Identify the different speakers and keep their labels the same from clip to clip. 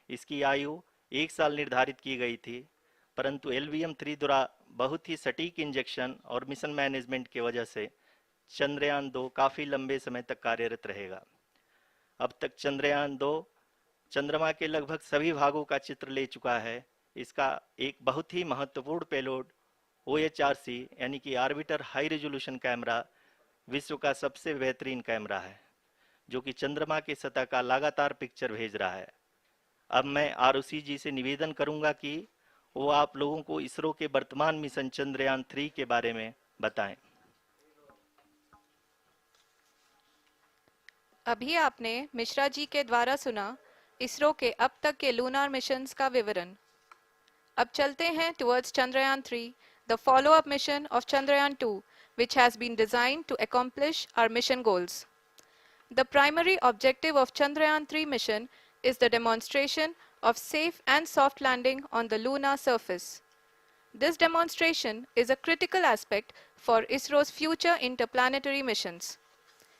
Speaker 1: इसकी आयु 1 साल निर्धारित की गई थी, परंतु LVM-3 द्वारा बहुत ही सटीक इंजेक्शन और मिशन मैनेजमेंट की वजह से चंद्रयान 2 काफी लंबे समय तक कार्यरत रहेगा। अब तक चंद्रयान 2 चंद्रमा के लगभग सभी भागों का चित्र ले चुका है। इसका एक बहुत ही महत्वपूर्ण पेलोड OHRC यानी कि ऑर्बिटर हाई रेजोल्यूशन कैमरा विश्व का सबसे बेहतरीन कैमरा है, जो कि चंद्रमा की सतह का लगातार पिक्चर भेज रहा है। अब मैं ROC जी से निवेदन करूंगा कि वो आप लोगों को इसरो के वर्तमान मिशन चंद्रयान 3 के बारे में बताएं।
Speaker 2: अभी आपने मिश्रा जी के द्वारा सुना इसरो के अब तक के लूनार मिशंस का विवरण। अब चलते हैं towards Chandrayaan-3, the follow-up mission of Chandrayaan-2, which has been designed to accomplish our mission goals. The primary objective of Chandrayaan-3 mission is the demonstration of safe and soft landing on the lunar surface. This demonstration is a critical aspect for ISRO's future interplanetary missions.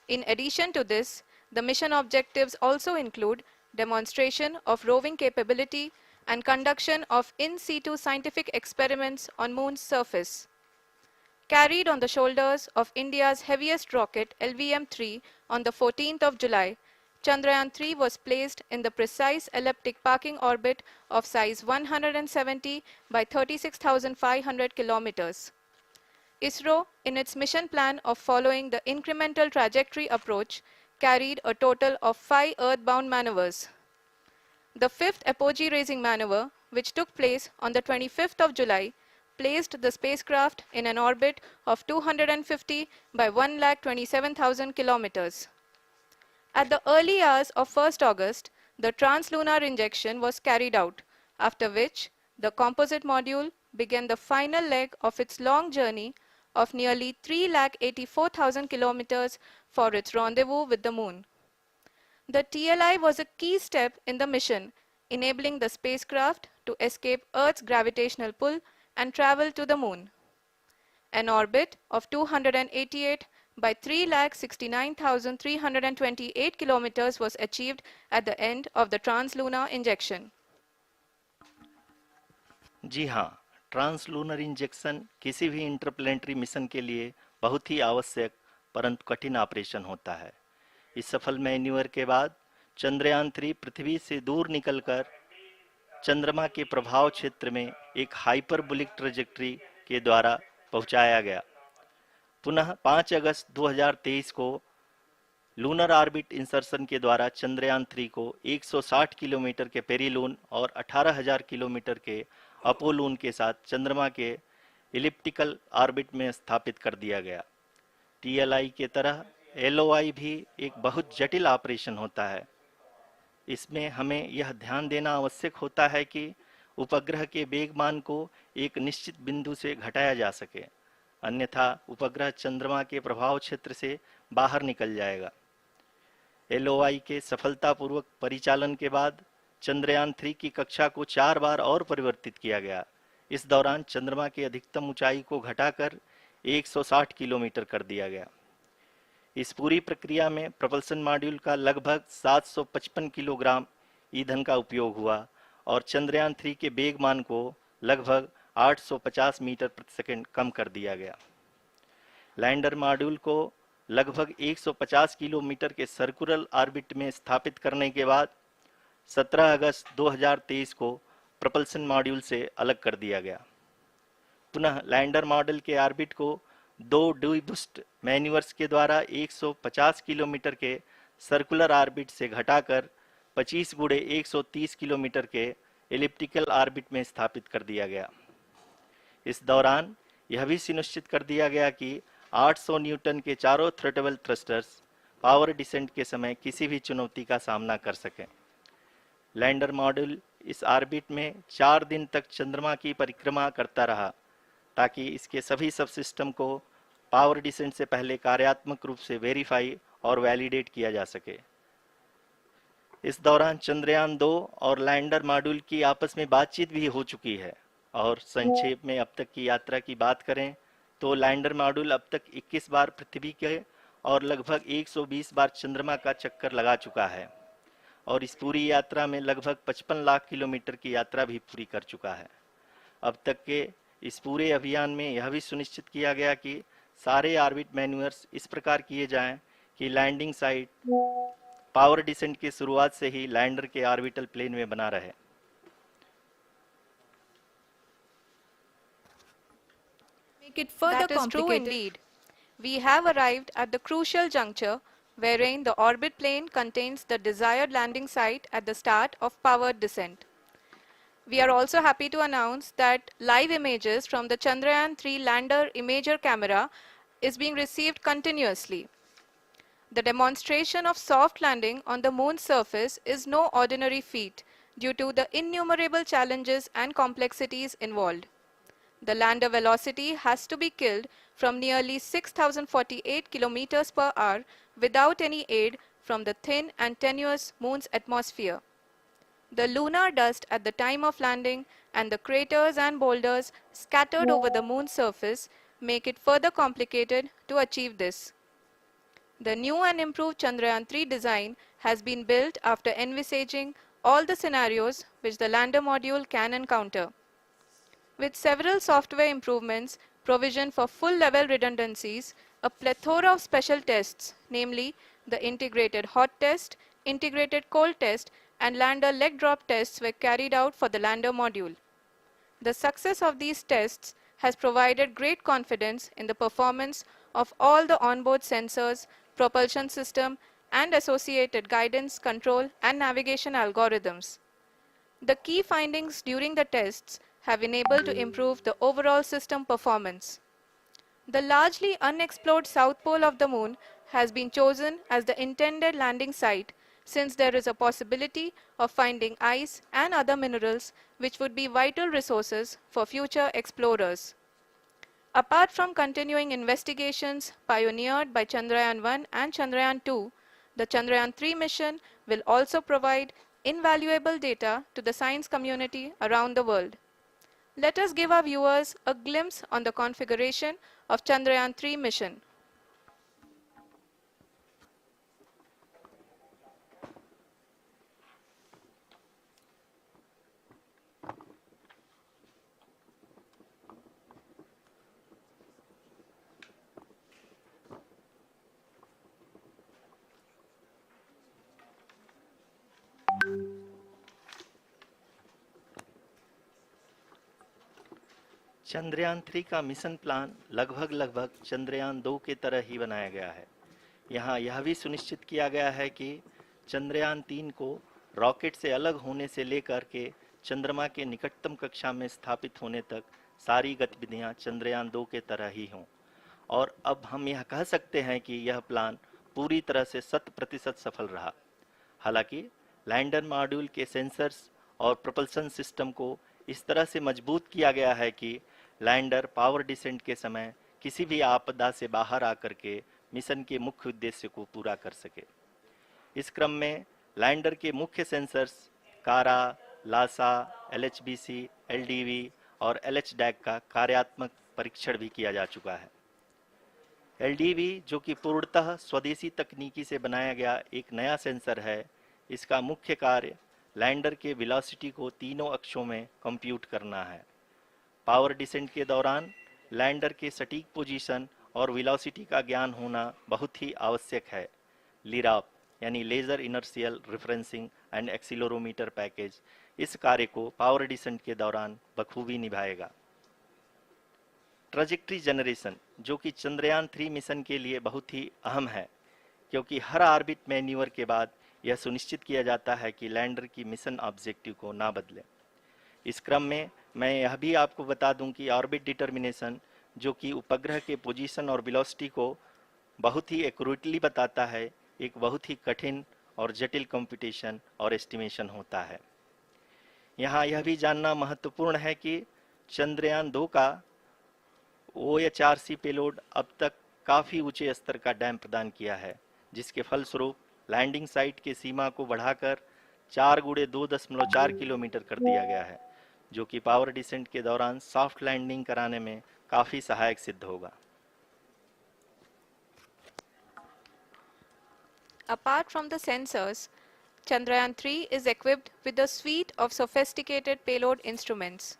Speaker 2: In addition to this, the mission objectives also include demonstration of roving capability and conduction of in situ scientific experiments on Moon's surface. Carried on the shoulders of India's heaviest rocket LVM-3 on the 14th of July, Chandrayaan-3 was placed in the precise elliptic parking orbit of size 170 by 36,500 kilometers. ISRO, in its mission plan of following the incremental trajectory approach, carried a total of 5 earthbound maneuvers. The fifth apogee-raising maneuver, which took place on the 25th of July, placed the spacecraft in an orbit of 250 by 1,27,000 kilometers. At the early hours of 1st August, the translunar injection was carried out, after which the composite module began the final leg of its long journey of nearly 3,84,000 kilometers for its rendezvous with the Moon. The TLI was a key step in the mission, enabling the spacecraft to escape Earth's gravitational pull and travel to the Moon. An orbit of 288 by 3,69,328 kilometers was achieved at the end of the translunar injection.
Speaker 1: जी हाँ, translunar injection किसी भी interplanetary mission के लिए बहुत ही आवश्यक परंतु कठिन operation होता है। इस सफल मैन्यूवर के बाद चंद्रयान 3 पृथ्वी से दूर निकलकर चंद्रमा के प्रभाव क्षेत्र में एक हाइपरबोलिक ट्रेजेक्टरी के द्वारा पहुंचाया गया। पुनः 5 अगस्त 2023 को लूनर ऑर्बिट इंसर्शन के द्वारा चंद्रयान 3 को 160 किलोमीटर के पेरीलून और 18,000 किलोमीटर के अपोलून के साथ चंद्रमा के इलिप्टिकल ऑर्बिट में स्थापित कर दिया गया। TLI के तरह LOI भी एक बहुत जटिल ऑपरेशन होता है। इसमें हमें यह ध्यान देना आवश्यक होता है कि उपग्रह के वेगमान को एक निश्चित बिंदु से घटाया जा सके, अन्यथा उपग्रह चंद्रमा के प्रभाव क्षेत्र से बाहर निकल जाएगा। LOI के सफलतापूर्वक परिचालन के बाद चंद्रयान 3 की कक्षा को 4 बार और परिवर्तित किया गया। इस दौरान चंद्रमा की अधिकतम ऊंचाई को घटाकर 160 किलोमीटर कर दिया गया। इस पूरी प्रक्रिया में प्रपल्सन मॉड्यूल का लगभग 755 किलोग्राम ईंधन का उपयोग हुआ और चंद्रयान 3 के वेगमान को लगभग 850 मीटर प्रति सेकंड कम कर दिया गया। लैंडर मॉड्यूल को लगभग 150 किलोमीटर के सर्कुलर ऑर्बिट में स्थापित करने के बाद 17 अगस्त 2023 को प्रपल्सन मॉड्यूल से अलग कर दिया गया। पुनः लैंडर मॉडल के ऑर्बिट को 2 डीबूस्ट मैन्यूवर्स के द्वारा 150 किलोमीटर के सर्कुलर ऑर्बिट से घटाकर 25 गुणे 130 किलोमीटर के एलिप्टिकल ऑर्बिट में स्थापित कर दिया गया। इस दौरान यह भी सुनिश्चित कर दिया गया कि 800 न्यूटन के चारों थ्रोटल थ्रस्टर्स पावर डिसेंट के समय किसी भी चुनौती का सामना कर सकें। लैंडर मॉड्यूल इस ऑर्बिट में 4 दिन तक चंद्रमा की परिक्रमा करता रहा ताकि इसके सभी सब सिस्टम को पावर डिसेंट से पहले कार्यात्मक रूप से वेरीफाई और वैलिडेट किया जा सके। इस दौरान चंद्रयान 2 और लैंडर मॉड्यूल की आपस में बातचीत भी हो चुकी है। और संक्षेप में अब तक की यात्रा की बात करें तो लैंडर मॉड्यूल अब तक 21 बार पृथ्वी के और लगभग 120 बार चंद्रमा का चक्कर लगा चुका है और इस पूरी यात्रा में लगभग 55 लाख किलोमीटर की यात्रा भी पूरी कर चुका है। अब तक के इस पूरे अभियान में यह भी सुनिश्चित किया गया कि सारे ऑर्बिट मैन्यूअर्स इस प्रकार किए जाएं कि लैंडिंग साइट पावर डिसेंट की शुरुआत से ही लैंडर के ऑर्बिटल प्लेन में बना रहे।
Speaker 3: Make it further
Speaker 2: That is true
Speaker 3: complicated.
Speaker 2: indeed. We have arrived at the crucial juncture wherein the orbit plane contains the desired landing site at the start of powered descent. We are also happy to announce that live images from the Chandrayaan-3 lander imager camera is being received continuously. The demonstration of soft landing on the moon's surface is no ordinary feat due to the innumerable challenges and complexities involved. The lander velocity has to be killed from nearly 6,048 kilometers per hour without any aid from the thin and tenuous moon's atmosphere. The lunar dust at the time of landing and the craters and boulders scattered over the moon's surface make it further complicated to achieve this. The new and improved Chandrayaan-3 design has been built after envisaging all the scenarios which the lander module can encounter. With several software improvements, provision for full-level redundancies, a plethora of special tests, namely the integrated hot test, integrated cold test, and lander leg drop tests were carried out for the lander module. The success of these tests has provided great confidence in the performance of all the onboard sensors, propulsion system, and associated guidance, control, and navigation algorithms. The key findings during the tests have enabled to improve the overall system performance. The largely unexplored south pole of the moon has been chosen as the intended landing site since there is a possibility of finding ice and other minerals which would be vital resources for future explorers. Apart from continuing investigations pioneered by Chandrayaan-1 and Chandrayaan-2, the Chandrayaan-3 mission will also provide invaluable data to the science community around the world. Let us give our viewers a glimpse on the configuration of Chandrayaan-3 mission.
Speaker 1: Chandrayaan 3 का mission plan लगभग चंद्रयान 2 की तरह ही बनाया गया है। यहाँ यह भी सुनिश्चित किया गया है कि चंद्रयान 3 को रॉकेट से अलग होने से लेकर के चंद्रमा के निकटतम कक्षा में स्थापित होने तक सारी गतिविधियां चंद्रयान 2 के तरह ही हों। और अब हम यह कह सकते हैं कि यह प्लान पूरी तरह से 100% सफल रहा। हालांकि लैंडर मॉड्यूल के सेंसर्स और प्रोपल्शन सिस्टम को इस तरह से मजबूत किया गया है कि लैंडर पावर डिसेंट के समय किसी भी आपदा से बाहर आकर के मिशन के मुख्य उद्देश्य को पूरा कर सके। इस क्रम में लैंडर के मुख्य सेंसर्स कारा, लासा, एलएचबीसी, एलडीवी और एलएचडैक का कार्यात्मक परीक्षण भी किया जा चुका है। एलडीवी, जो कि पूर्णतः स्वदेशी तकनीकी से बनाया गया एक नया सेंसर है, इसका मुख्य कार्य लैंडर के वेलोसिटी को तीनों अक्षों में कंप्यूट करना है। पावर डिसेंट के दौरान लैंडर के सटीक पोजीशन और वेलोसिटी का ज्ञान होना बहुत ही आवश्यक है। लिराप यानी laser inertial referencing and accelerometer package इस कार्य को पावर डिसेंट के दौरान बखूबी निभाएगा। ट्रजेक्ट्री जनरेशन, जो कि चंद्रयान 3 मिशन के लिए बहुत ही अहम है, क्योंकि हर ऑर्बिट मैन्यूवर के बाद यह सुनिश्चित किया जाता है कि लैंडर की मिशन ऑब्जेक्टिव को ना बदले। इस क्रम में मैं यह भी आपको बता दूं कि ऑर्बिट डिटर्मिनेशन, जो कि उपग्रह के पोजीशन और वेलोसिटी को बहुत ही एक्यूरेटली बताता है, एक बहुत ही कठिन और जटिल कंप्यूटेशन और एस्टिमेशन होता है। यहाँ यह भी जानना महत्वपूर्ण है कि चंद्रयान 2 का OHRC पेलोड अब तक काफ़ी ऊंचे स्तर का डैम प्रदान किया है, जिसके फलस्वरूप लैंडिंग साइट की सीमा को बढ़ाकर 4 गुणे 2.4 किलोमीटर कर दिया गया है, जो कि पावर डिसेंट के दौरान सॉफ्ट लैंडिंग कराने में काफ़ी सहायक सिद्ध होगा।
Speaker 2: Apart from the sensors, Chandrayaan 3 is equipped with a suite of sophisticated payload instruments.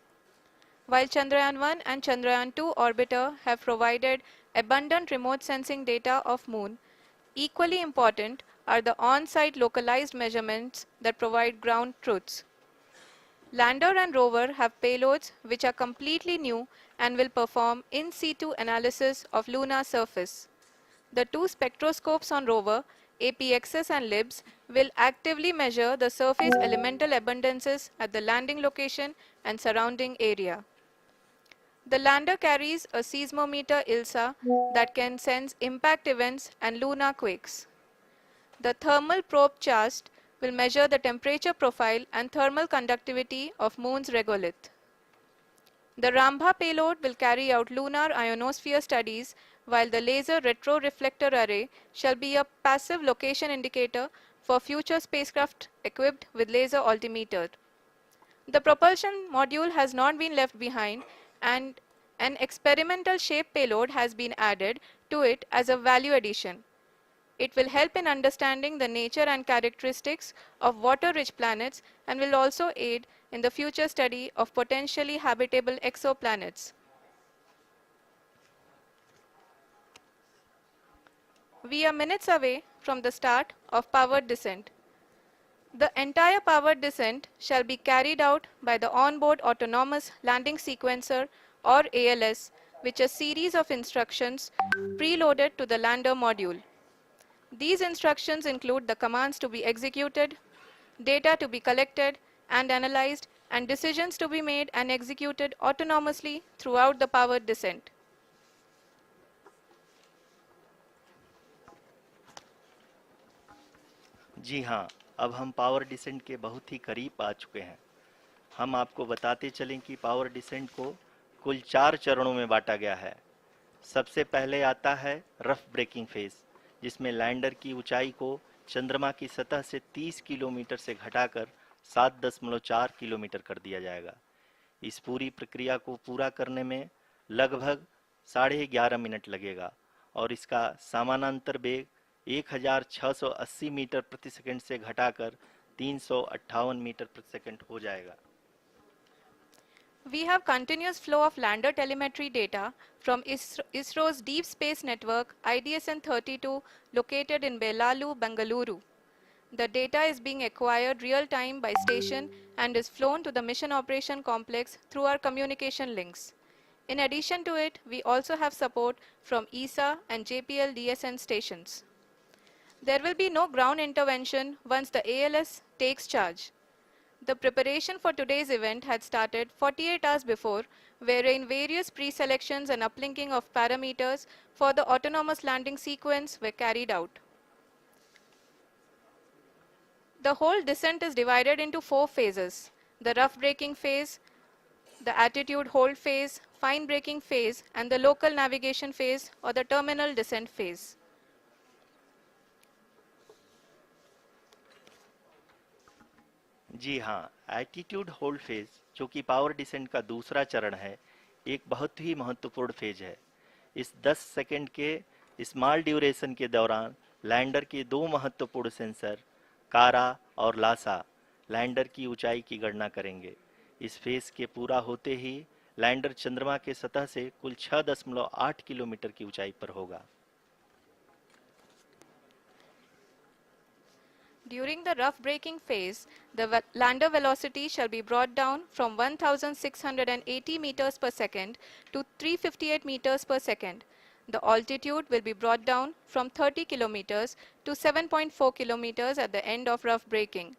Speaker 2: While Chandrayaan 1 and Chandrayaan 2 orbiter have provided abundant remote sensing data of Moon, equally important are the on-site localized measurements that provide ground truths. Lander and rover have payloads which are completely new and will perform in situ analysis of lunar surface. The two spectroscopes on rover, APXS and LIBS, will actively measure the surface elemental abundances at the landing location and surrounding area. The lander carries a seismometer ILSA that can sense impact events and lunar quakes. The thermal probe CHAST will measure the temperature profile and thermal conductivity of Moon's regolith. The Rambha payload will carry out lunar ionosphere studies, while the laser retroreflector array shall be a passive location indicator for future spacecraft equipped with laser altimeter. The propulsion module has not been left behind, and an experimental shape payload has been added to it as a value addition. It will help in understanding the nature and characteristics of water-rich planets and will also aid in the future study of potentially habitable exoplanets. We are minutes away from the start of powered descent. The entire powered descent shall be carried out by the onboard autonomous landing sequencer or ALS, which is a series of instructions preloaded to the lander module. These instructions include the commands to be executed, data to be collected and analyzed, and decisions to be made and executed autonomously throughout the powered descent.
Speaker 1: जी हाँ, अब हम power descent के बहुत ही करीब आ चुके हैं। हम आपको बताते चलें कि पावर डिसेंट को कुल 4 चरणों में बांटा गया है। सबसे पहले आता है रफ ब्रेकिंग फेज, जिसमें लैंडर की ऊंचाई को चंद्रमा की सतह से 30 किलोमीटर से घटाकर 7.4 किलोमीटर कर दिया जाएगा। इस पूरी प्रक्रिया को पूरा करने में लगभग 11.5 मिनट लगेगा और इसका समानांतर वेग 1680 मीटर प्रति सेकंड से घटाकर 358 मीटर प्रति सेकंड हो जाएगा।
Speaker 2: We have continuous flow of lander telemetry data from ISRO's Deep Space Network IDSN-32 located in Belalu, Bengaluru. The data is being acquired real-time by station and is flown to the Mission Operation Complex through our communication links. In addition to it, we also have support from ESA and JPL DSN stations. There will be no ground intervention once the ALS takes charge. The preparation for today's event had started 48 hours before, wherein various pre-selections and uplinking of parameters for the autonomous landing sequence were carried out. The whole descent is divided into 4 phases: the rough braking phase, the attitude hold phase, fine braking phase, and the local navigation phase or the terminal descent phase.
Speaker 1: जी हाँ, attitude hold phase, जो कि power descent का दूसरा चरण है, एक बहुत ही महत्वपूर्ण फेज है। इस 10 सेकंड के स्मॉल ड्यूरेशन के दौरान लैंडर के दो महत्वपूर्ण सेंसर कारा और लासा लैंडर की ऊंचाई की गणना करेंगे। इस फेज के पूरा होते ही लैंडर चंद्रमा के सतह से कुल 6.8 किलोमीटर की ऊंचाई पर होगा।
Speaker 2: During the rough braking phase, the lander velocity shall be brought down from 1680 meters per second to 358 meters per second. The altitude will be brought down from 30 kilometers to 7.4 kilometers at the end of rough braking.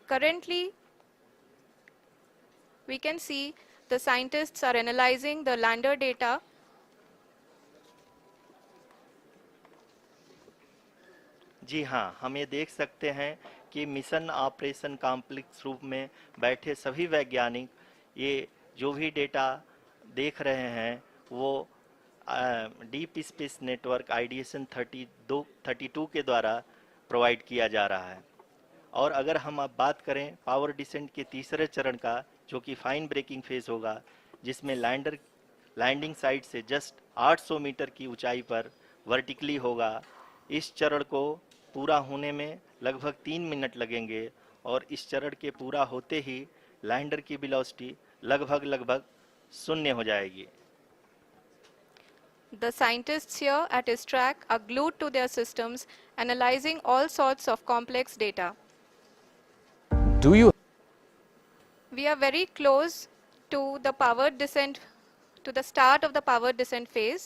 Speaker 2: Currently, we can see the scientists are analyzing the lander data.
Speaker 1: जी हाँ, हम ये देख सकते हैं कि mission operation complex रूप में बैठे सभी वैज्ञानिक ये जो भी डेटा देख रहे हैं वो डीप स्पेस नेटवर्क IDSN 32 के द्वारा प्रोवाइड किया जा रहा है। और अगर हम अब बात करें पावर डिसेंट के तीसरे चरण का, जो कि फाइन ब्रेकिंग फेज होगा, जिसमें लैंडर लैंडिंग साइट से जस्ट 800 मीटर की ऊंचाई पर वर्टिकली होगा। इस चरण को पूरा होने में लगभग 3 मिनट लगेंगे और इस चरण के पूरा होते ही लैंडर की वेलोसिटी लगभग लगभग शून्य हो जाएगी।
Speaker 2: The scientists here at his track are glued to their systems, analyzing all sorts of complex data.
Speaker 4: Do you
Speaker 2: We are very close to the powered descent, to the start of the powered descent phase.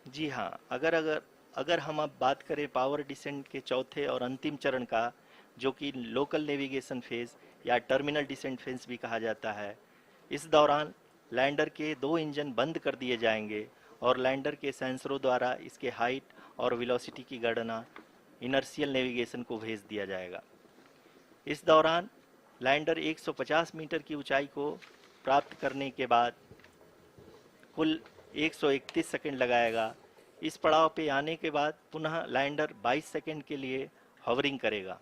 Speaker 1: जी हाँ, अगर अगर अगर हम अब बात करें power descent के चौथे और अंतिम चरण का, जो कि लोकल नेविगेशन फेज या टर्मिनल डिसेंट फेज भी कहा जाता है, इस दौरान लैंडर के 2 इंजन बंद कर दिए जाएंगे और लैंडर के सेंसरों द्वारा इसके हाइट और वेलोसिटी की गणना इनर्शियल नेविगेशन को भेज दिया जाएगा। इस दौरान लैंडर 150 मीटर की ऊंचाई को प्राप्त करने के बाद कुल 131 सेकंड लगाएगा। इस पड़ाव पे आने के बाद पुनः लैंडर 22 सेकंड के लिए हॉवरिंग करेगा।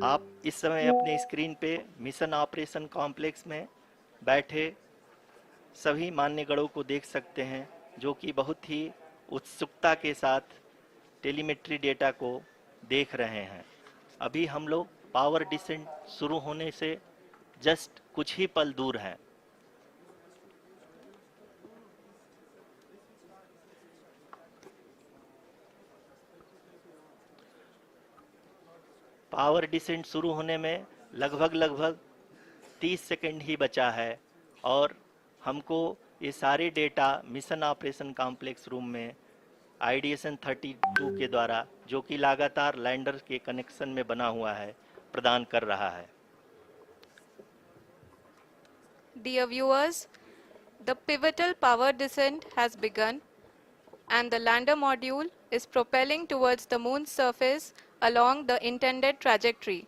Speaker 1: आप इस समय अपने स्क्रीन पे मिशन ऑपरेशन कॉम्प्लेक्स में बैठे सभी मान्यगणों को देख सकते हैं, जो कि बहुत ही उत्सुकता के साथ टेलीमेट्री डेटा को देख रहे हैं। अभी हम लोग पावर डिसेंट शुरू होने से जस्ट कुछ ही पल दूर हैं। पावर डिसेंट शुरू होने में लगभग लगभग 30 सेकंड ही बचा है और हमको ये सारे data mission operation complex room में आईडीएसएन 32 के द्वारा, जो कि लगातार लैंडर के कनेक्शन में बना हुआ है, प्रदान कर रहा है।
Speaker 2: Dear viewers, the pivotal power descent has begun and the lander module is propelling towards the moon's surface along the intended trajectory.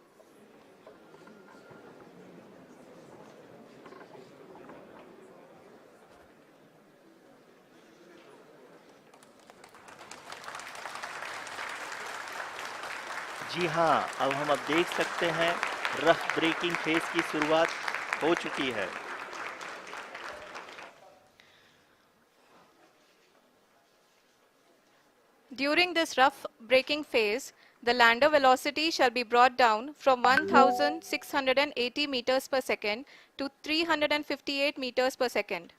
Speaker 1: जी हाँ, अब देख सकते हैं रफ ब्रेकिंग फेज की शुरुआत हो चुकी है।
Speaker 2: During this rough braking phase, the lander velocity shall be brought down from 1680 meters per second to 358 meters per second.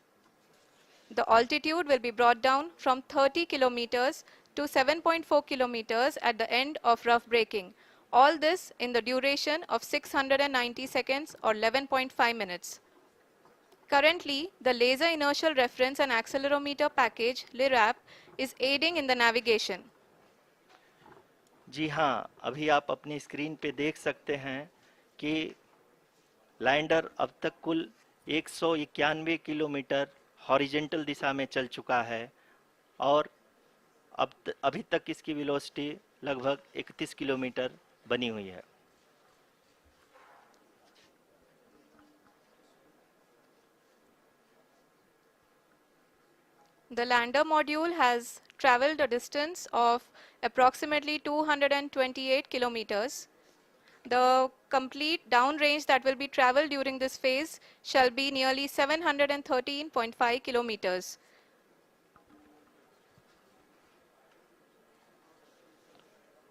Speaker 2: The altitude will be brought down from 30 kilometers to 7.4 kilometers at the end of rough braking. All this in the duration of 690 seconds or 11.5 minutes. Currently, the Laser Inertial Reference and Accelerometer package (LIRAP) is aiding in the navigation.
Speaker 1: जी हाँ, अभी आप अपनी screen पे देख सकते हैं कि lander अब तक कुल 191 किलोमीटर हॉरिजेंटल दिशा में चल चुका है और अभी तक इसकी वेलोसिटी लगभग 31 किलोमीटर बनी हुई है।
Speaker 2: The lander module has traveled a distance of approximately 228 kilometers. The complete downrange that will be traveled during this phase shall be nearly 713.5 kilometers.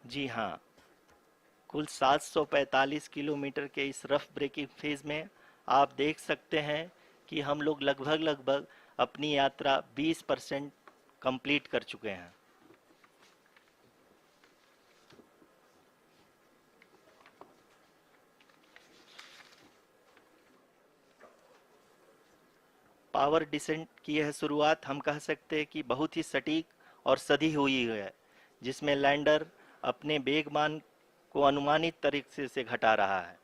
Speaker 1: जी हाँ, कुल 745 किलोमीटर के इस रफ ब्रेकिंग फेज में आप देख सकते हैं कि हम लोग लगभग लगभग अपनी यात्रा 20% कंप्लीट कर चुके हैं। पावर डिसेंट की यह शुरुआत हम कह सकते हैं कि बहुत ही सटीक और सधी हुई है, जिसमें लैंडर अपने वेगमान को अनुमानित तरीके से घटा रहा है।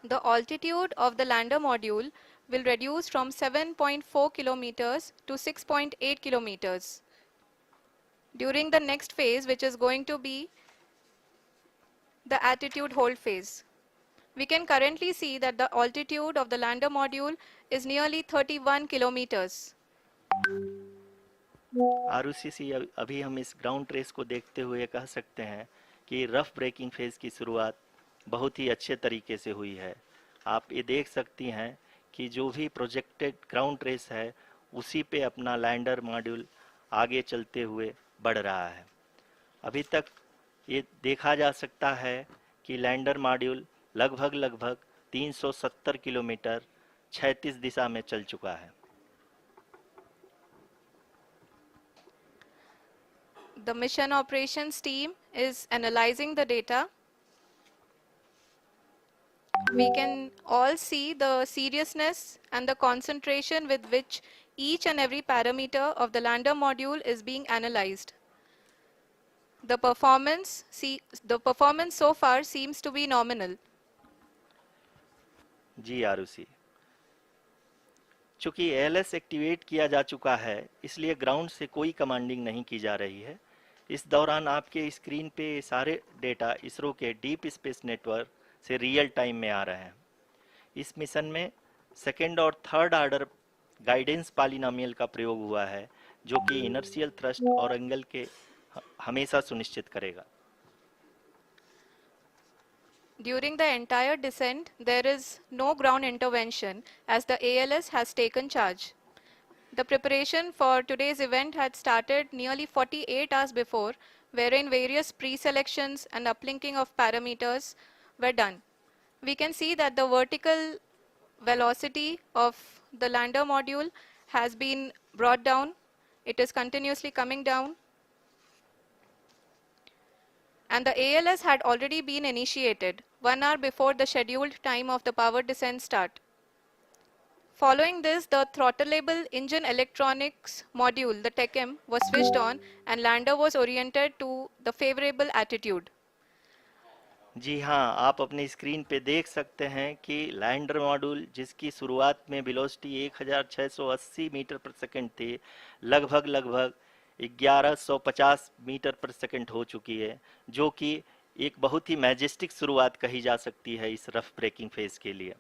Speaker 2: The altitude of the lander module will reduce from 7.4 kilometers to 6.8 kilometers. During the next phase, which is going to be the attitude hold phase, we can currently see that the altitude of the lander module is nearly 31 kilometers.
Speaker 1: Arushi, अभी हम इस ground trace को देखते हुए कह सकते हैं कि रफ ब्रेकिंग फेज की शुरुआत बहुत ही अच्छे तरीके से हुई है। आप ये देख सकती हैं कि जो भी प्रोजेक्टेड ग्राउंड ट्रेस है उसी पे अपना लैंडर मॉड्यूल आगे चलते हुए बढ़ रहा है। अभी तक ये देखा जा सकता है कि लैंडर मॉड्यूल लगभग 370 किलोमीटर क्षैतिज दिशा में चल चुका है।
Speaker 2: The mission operations team is analyzing the data. We can all see the seriousness and the concentration with which each and every parameter of the lander module is being analyzed. The performance so far seems to be nominal.
Speaker 1: जी आरुषि, चूंकि ALS activate किया जा चुका है इसलिए ground से कोई commanding नहीं की जा रही है। इस दौरान आपके स्क्रीन पे सारे डेटा इसरो के डीप स्पेस नेटवर्क से रियल टाइम में आ रहे हैं। इस मिशन में सेकेंड और थर्ड ऑर्डर गाइडेंस पॉलिनोमियल का प्रयोग हुआ है जो कि इनर्शियल थ्रस्ट और एंगल के हमेशा सुनिश्चित करेगा।
Speaker 2: During the entire descent, there is no ground intervention as the ALS has taken charge. The preparation for today's event had started nearly 48 hours before, wherein various pre-selections and uplinking of parameters were done. We can see that the vertical velocity of the lander module has been brought down. It is continuously coming down. And the ALS had already been initiated 1 hour before the scheduled time of the power descent start. Following this, the throttleable engine electronics module, the TECM, was switched on and lander was oriented to the favorable attitude.
Speaker 1: जी हाँ, आप अपनी screen पे देख सकते हैं कि lander module जिसकी शुरुआत में वेलोसिटी 1680 मीटर पर सेकंड थी, लगभग 1150 मीटर पर सेकंड हो चुकी है, जो कि एक बहुत ही मैजेस्टिक शुरुआत कही जा सकती है इस रफ ब्रेकिंग फेज के लिए।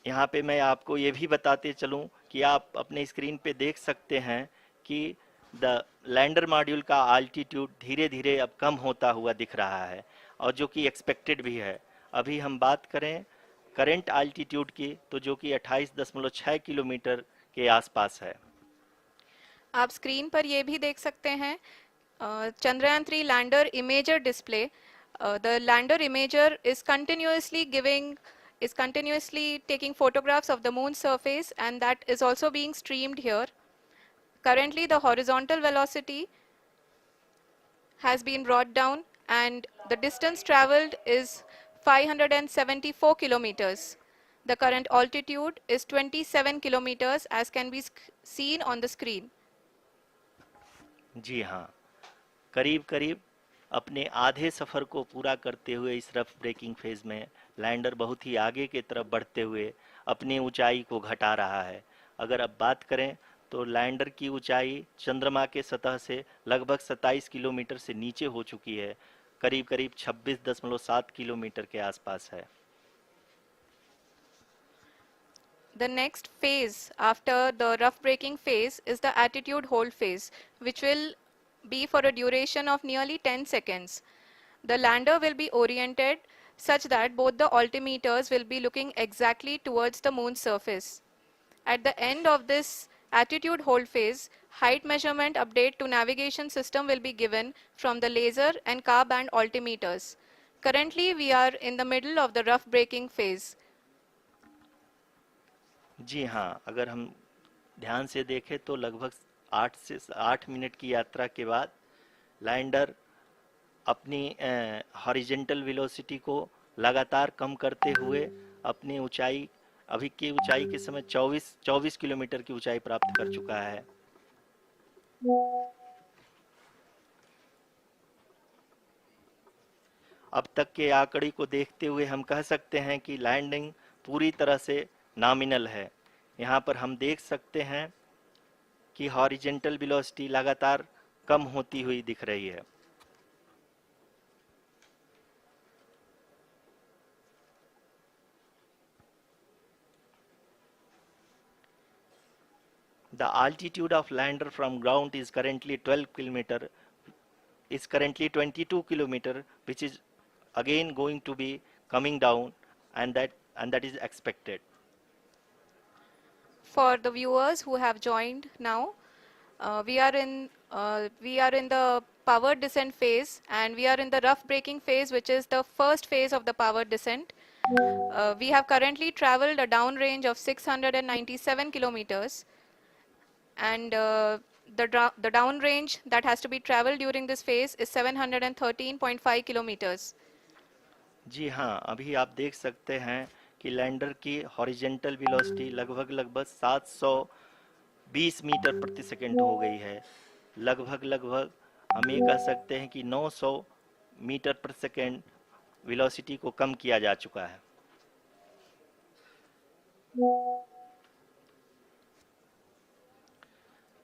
Speaker 1: यहाँ पे मैं आपको ये भी बताते चलूँ कि आप अपने स्क्रीन पे देख सकते हैं कि द लैंडर मॉड्यूल का आल्टीट्यूड धीरे धीरे अब कम होता हुआ दिख रहा है और जो कि एक्सपेक्टेड भी है। अभी हम बात करें करंट आल्टीट्यूड की तो जो कि 28.6 किलोमीटर के आसपास है।
Speaker 2: आप स्क्रीन पर ये भी देख सकते हैं Chandrayaan 3 lander imager display. The lander imager is continuously taking photographs of the moon's surface, and that is also being streamed here. Currently, the horizontal velocity has been brought down and the distance traveled is 574 kilometers. The current altitude is 27 kilometers as can be seen on the screen.
Speaker 1: जी हाँ, करीब अपने आधे सफ़र को पूरा करते हुए इस rough breaking phase में लैंडर बहुत ही आगे की तरफ बढ़ते हुए अपनी ऊंचाई को घटा रहा है। अगर अब बात करें तो लैंडर की ऊंचाई चंद्रमा के सतह से लगभग 27 किलोमीटर से नीचे हो चुकी है, करीब 26.7 किलोमीटर के आसपास है।
Speaker 2: The next phase after the rough braking phase is the attitude hold phase, which will be for a duration of nearly 10 seconds. The lander will be oriented such that both the altimeters will be looking exactly towards the moon's surface. At the end of this attitude hold phase, height measurement update to navigation system will be given from the laser and car band altimeters. Currently, we are in the middle of the rough braking phase.
Speaker 1: जी हाँ, अगर हम ध्यान से देखें तो लगभग 8 minute की यात्रा के बाद लैंडर अपनी हॉरिजेंटल वेलोसिटी को लगातार कम करते हुए अपनी ऊंचाई अभी की ऊंचाई के समय 24 किलोमीटर की ऊंचाई प्राप्त कर चुका है। अब तक के आंकड़े को देखते हुए हम कह सकते हैं कि लैंडिंग पूरी तरह से नॉमिनल है। यहाँ पर हम देख सकते हैं कि हॉरिजेंटल वेलोसिटी लगातार कम होती हुई दिख रही है। The altitude of lander from ground is currently 22 kilometer, which is again going to be coming down, and that is expected.
Speaker 2: For the viewers who have joined now, we are in the powered descent phase, and we are in the rough braking phase, which is the first phase of the powered descent. We have currently traveled a downrange of 697 kilometers, and the downrange that has to be traveled during this phase is 713.5 kilometers.
Speaker 1: जी हाँ, अभी आप देख सकते हैं कि lander की horizontal velocity लगभग लगभग 720 मीटर प्रति सेकंड हो गई है। लगभग लगभग हम ये कह सकते हैं कि 900 मीटर प्रति सेकंड वेलोसिटी को कम किया जा चुका है।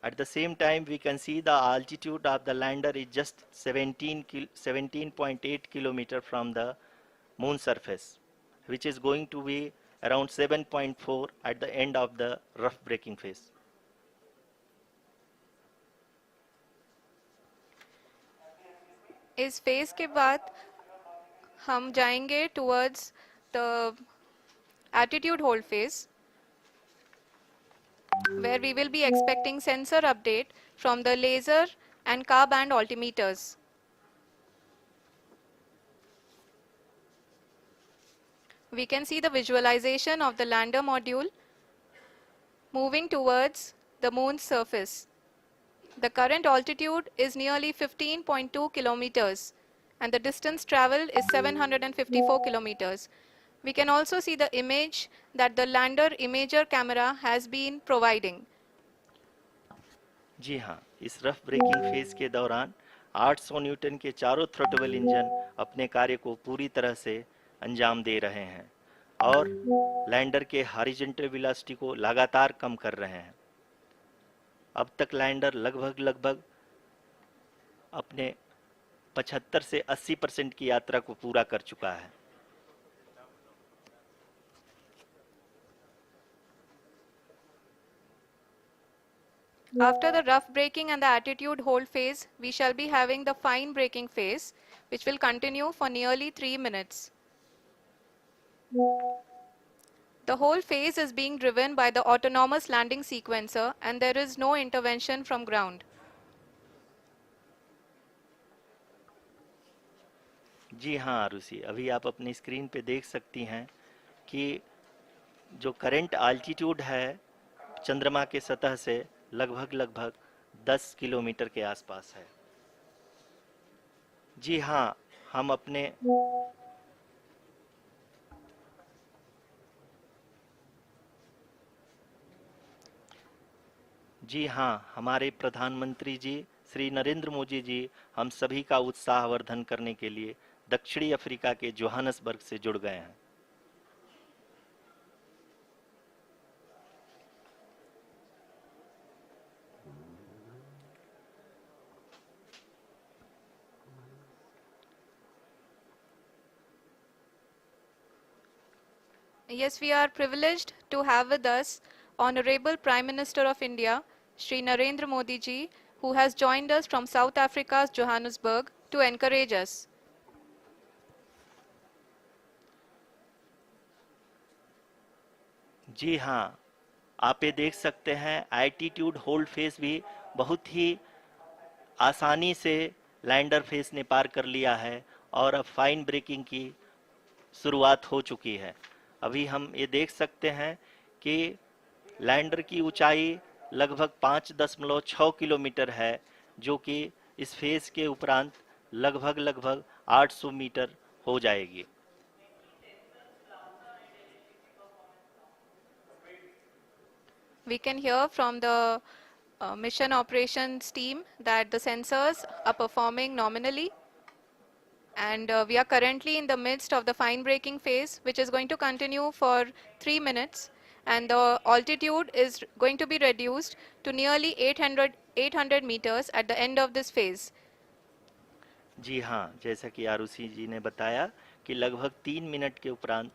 Speaker 1: At the same time, we can see the altitude of the lander is just 17.8 kilometer from the moon surface, which is going to be around 7.4 at the end of the rough braking phase.
Speaker 2: इस phase के बाद हम जाएंगे towards the attitude hold phase, where we will be expecting sensor update from the laser and car band altimeters. We can see the visualization of the lander module moving towards the moon's surface. The current altitude is nearly 15.2 kilometers, and the distance traveled is 754 kilometers. We can also see the image that the lander imager camera has been providing.
Speaker 1: जी हाँ, इस rough breaking phase के दौरान 800 Newton के चारों throttle engine अपने कार्य को पूरी तरह से अंजाम दे रहे हैं और लैंडर के हॉरिजॉन्टल वेलोसिटी को लगातार कम कर रहे हैं। अब तक लैंडर लगभग लगभग अपने 75 से 80% की यात्रा को पूरा कर चुका है।
Speaker 2: After the rough braking and the attitude hold phase, we shall be having the fine braking phase, which will continue for nearly 3 minutes. The whole phase is being driven by the autonomous landing sequencer, and there is no intervention from ground.
Speaker 1: जी हाँ आरुषि, अभी आप अपनी screen पे देख सकती हैं कि जो करंट आल्टीट्यूड है चंद्रमा के सतह से लगभग लगभग 10 किलोमीटर के आसपास है। जी हाँ, हम अपने जी हाँ, हमारे प्रधानमंत्री जी श्री नरेंद्र मोदी जी हम सभी का उत्साहवर्धन करने के लिए दक्षिणी अफ्रीका के जोहानसबर्ग से जुड़ गए हैं।
Speaker 2: Yes, we are privileged to have with us Honorable Prime Minister of India, Shri Narendra Modi ji, who has joined us from South Africa's Johannesburg to encourage us.
Speaker 1: जी हाँ, आप ये देख सकते हैं एल्टीट्यूड होल्ड फेस भी बहुत ही आसानी से लैंडर फेस ने पार कर लिया है और अब फाइन ब्रेकिंग की शुरुआत हो चुकी है। अभी हम ये देख सकते हैं कि लैंडर की ऊंचाई लगभग 5.6 किलोमीटर है, जो कि इस फेज के उपरांत लगभग लगभग 800 मीटर हो जाएगी।
Speaker 2: We can hear from the mission operations team that the sensors are performing nominally, and we are currently in the midst of the fine braking phase, which is going to continue for 3 minutes, and the altitude is going to be reduced to nearly 800 meters at the end of this phase.
Speaker 1: जी हाँ, जैसा कि आरुषि जी ने बताया कि लगभग 3 minute के उपरांत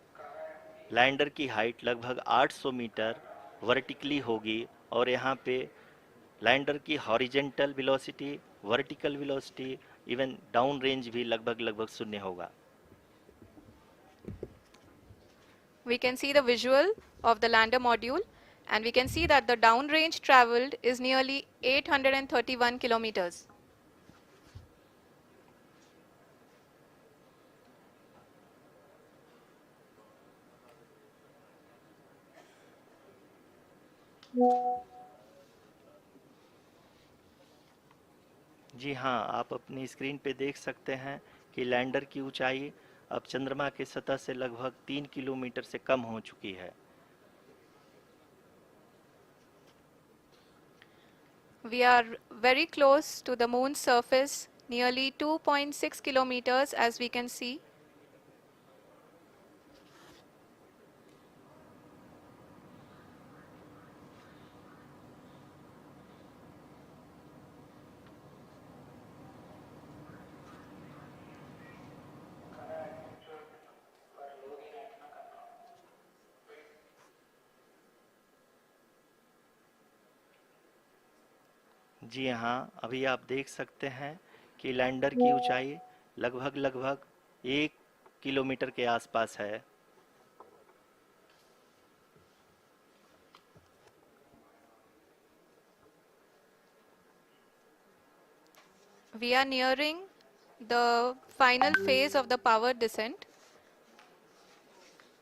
Speaker 1: lander की हाइट लगभग 800 मीटर वर्टिकली होगी और यहाँ पे लैंडर की horizontal velocity, vertical velocity, even down range भी लगभग लगभग शून्य होगा।
Speaker 2: We can see the visual of the lander module, and we can see that the downrange traveled is nearly 831 kilometers.
Speaker 1: जी हाँ, आप अपनी स्क्रीन पे देख सकते हैं कि लैंडर की ऊंचाई अब चंद्रमा की सतह से लगभग 3 किलोमीटर से कम हो चुकी है।
Speaker 2: We are very close to the moon's surface, nearly 2.6 kilometers, as we can see.
Speaker 1: जी हाँ, अभी आप देख सकते हैं कि लैंडर की ऊंचाई लगभग लगभग 1 किलोमीटर के आसपास है।
Speaker 2: We are nearing the final phase of the power descent,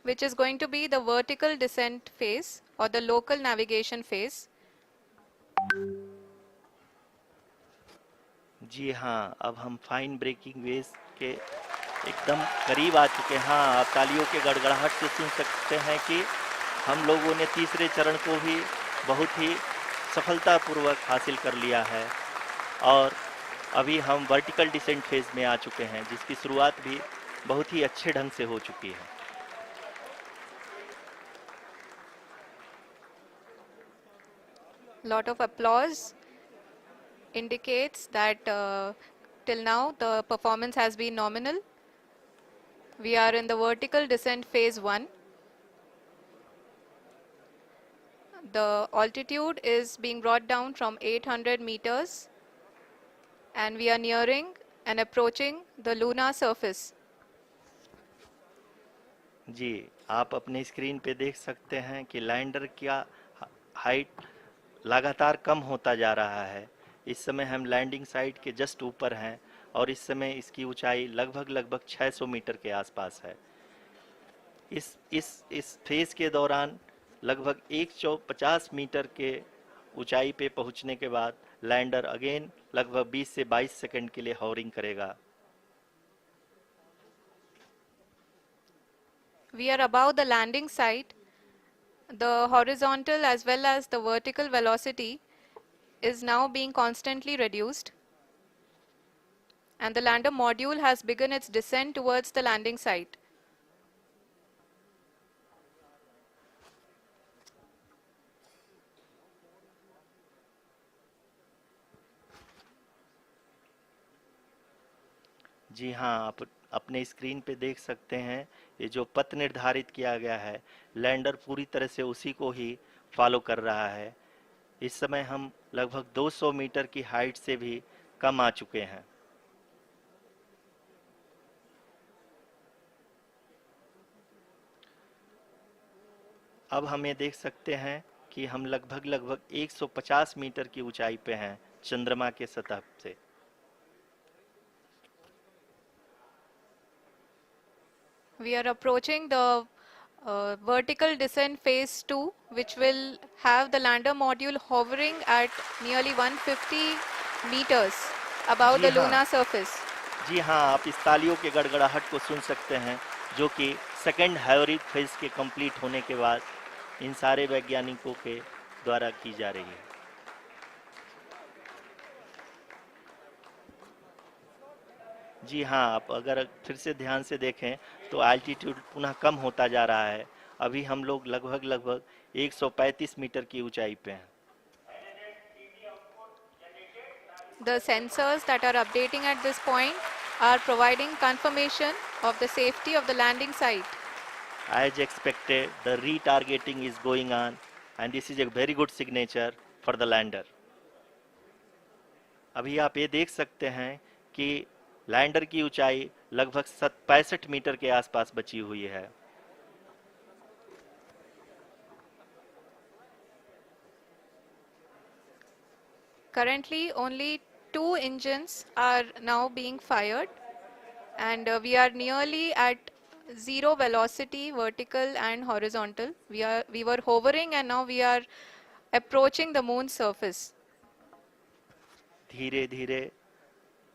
Speaker 2: which is going to be the vertical descent phase or the local navigation phase.
Speaker 1: जी हाँ, अब हम फाइन ब्रेकिंग वेव्स के एकदम करीब आ चुके हैं। हाँ, आप तालियों के गड़गड़ाहट से सुन सकते हैं कि हम लोगों ने तीसरे चरण को भी बहुत ही सफलतापूर्वक हासिल कर लिया है और अभी हम वर्टिकल डिसेंट फेज में आ चुके हैं, जिसकी शुरुआत भी बहुत ही अच्छे ढंग से हो चुकी है।
Speaker 2: Lot of applause indicates that till now the performance has been nominal. We are in the vertical descent phase 1. The altitude is being brought down from 800 meters, and we are nearing and approaching the lunar surface.
Speaker 1: जी, आप अपने screen पे देख सकते हैं कि lander का height लगातार कम होता जा रहा है। इस समय हम लैंडिंग साइट के जस्ट ऊपर हैं और इस समय इसकी ऊंचाई लगभग लगभग 600 मीटर के आसपास है। इस फेज के दौरान लगभग 150 मीटर के ऊंचाई पे पहुंचने के बाद लैंडर अगेन लगभग 20 से 22 सेकंड के लिए हॉवरिंग करेगा।
Speaker 2: We are above the landing site. The horizontal as well as the vertical velocity is now being constantly reduced, and the lander module has begun its descent towards the landing site.
Speaker 1: जी हाँ, आप अपने screen पे देख सकते हैं ये जो पथ निर्धारित किया गया है, लैंडर पूरी तरह से उसी को ही फॉलो कर रहा है। इस समय हम लगभग 200 मीटर की हाइट से भी कम आ चुके हैं। अब हम ये देख सकते हैं कि हम लगभग लगभग 150 मीटर की ऊंचाई पे हैं चंद्रमा के सतह से।
Speaker 2: We are approaching the vertical descent phase 2, which will have the lander module hovering at nearly 150 meters above
Speaker 1: ji
Speaker 2: the
Speaker 1: हाँ,
Speaker 2: lunar surface.
Speaker 1: जी हाँ, आप इस तालियों के गड़गड़ाहट को सुन सकते हैं, जो कि सेकंड हैवरिक फेज के कंप्लीट होने के बाद इन सारे वैज्ञानिकों के द्वारा की जा रही है। जी हाँ, आप अगर फिर से ध्यान से देखें तो एल्टीट्यूड पुनः कम होता जा रहा है। अभी हम लोग लगभग लगभग 135 मीटर की ऊंचाई पे हैं।
Speaker 2: The sensors that are updating at this point are providing confirmation of the safety of the landing site.
Speaker 1: As expected, the retargeting is going on, and this is a very good signature for the lander. अभी आप ये देख सकते हैं कि lander की ऊंचाई लगभग 65 मीटर के आसपास बची हुई है।
Speaker 2: Currently, only two engines are now being fired, and we are nearly at zero velocity, vertical and horizontal. We were hovering, and now we are approaching the moon's surface.
Speaker 1: धीरे धीरे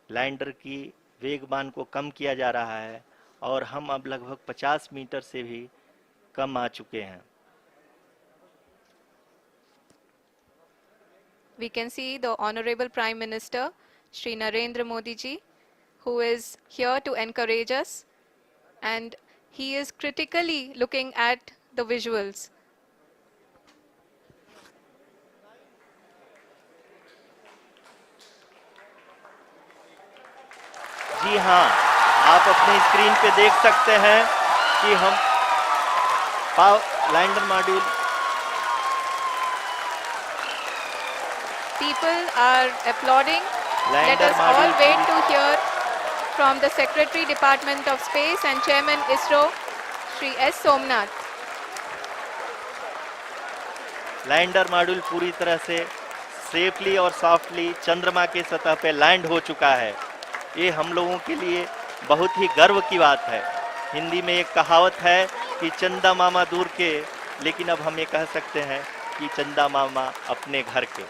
Speaker 1: लैंडर की वेगमान को कम किया जा रहा है और हम अब लगभग 50 मीटर से भी कम आ चुके हैं।
Speaker 2: We can see the Honorable Prime Minister, Shri Narendra Modi ji, who is here to encourage us, and he is critically looking at the visuals.
Speaker 1: जी हाँ, आप अपनी स्क्रीन पे देख सकते हैं कि हम lander module
Speaker 2: People are applauding. Let
Speaker 1: lander
Speaker 2: us all
Speaker 1: module
Speaker 2: wait to hear from the Secretary Department of Space and Chairman ISRO, Shri S. Somnath.
Speaker 1: Lander module पूरी तरह से सेफली और सॉफ्टली चंद्रमा के सतह पे लैंड हो चुका है। ये हम लोगों के लिए बहुत ही गर्व की बात है। हिंदी में एक कहावत है कि चंदा मामा दूर के, लेकिन अब हम ये कह सकते हैं कि चंदा मामा अपने घर के।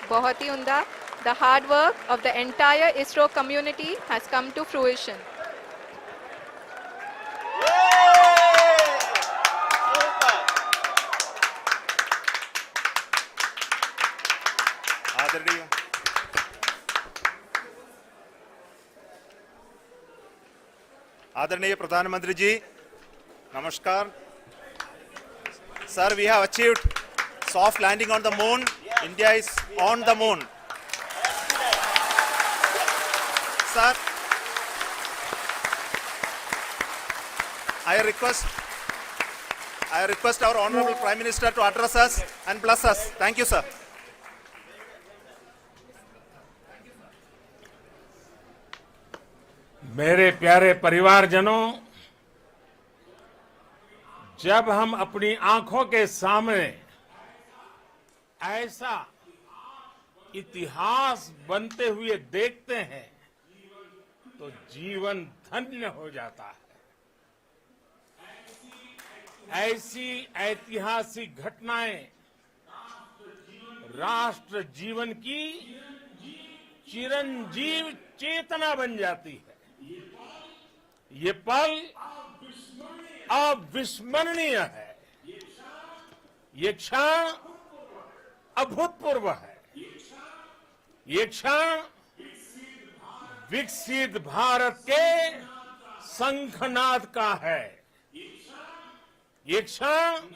Speaker 2: बहुत ही उम्दा. The hard work of the entire ISRO community has come to fruition.
Speaker 5: आदरणीय आदरणीय प्रधानमंत्री जी, नमस्कार sir. We have achieved soft landing on the moon. India is on the moon. Sir, I request our Honorable Prime Minister to address us and bless us. Thank you, sir.
Speaker 6: मेरे प्यारे परिवारजनों, जब हम अपनी आंखों के सामने ऐसा इतिहास बनते हुए देखते हैं तो जीवन धन्य हो जाता है। ऐसी ऐतिहासिक घटनाएं राष्ट्र जीवन की चिरंजीव चेतना बन जाती है। ये पल अविस्मरणीय है। ये क्षण अभूतपूर्व है। ये क्षण विकसित भारत के शंखनाद का है। ये क्षण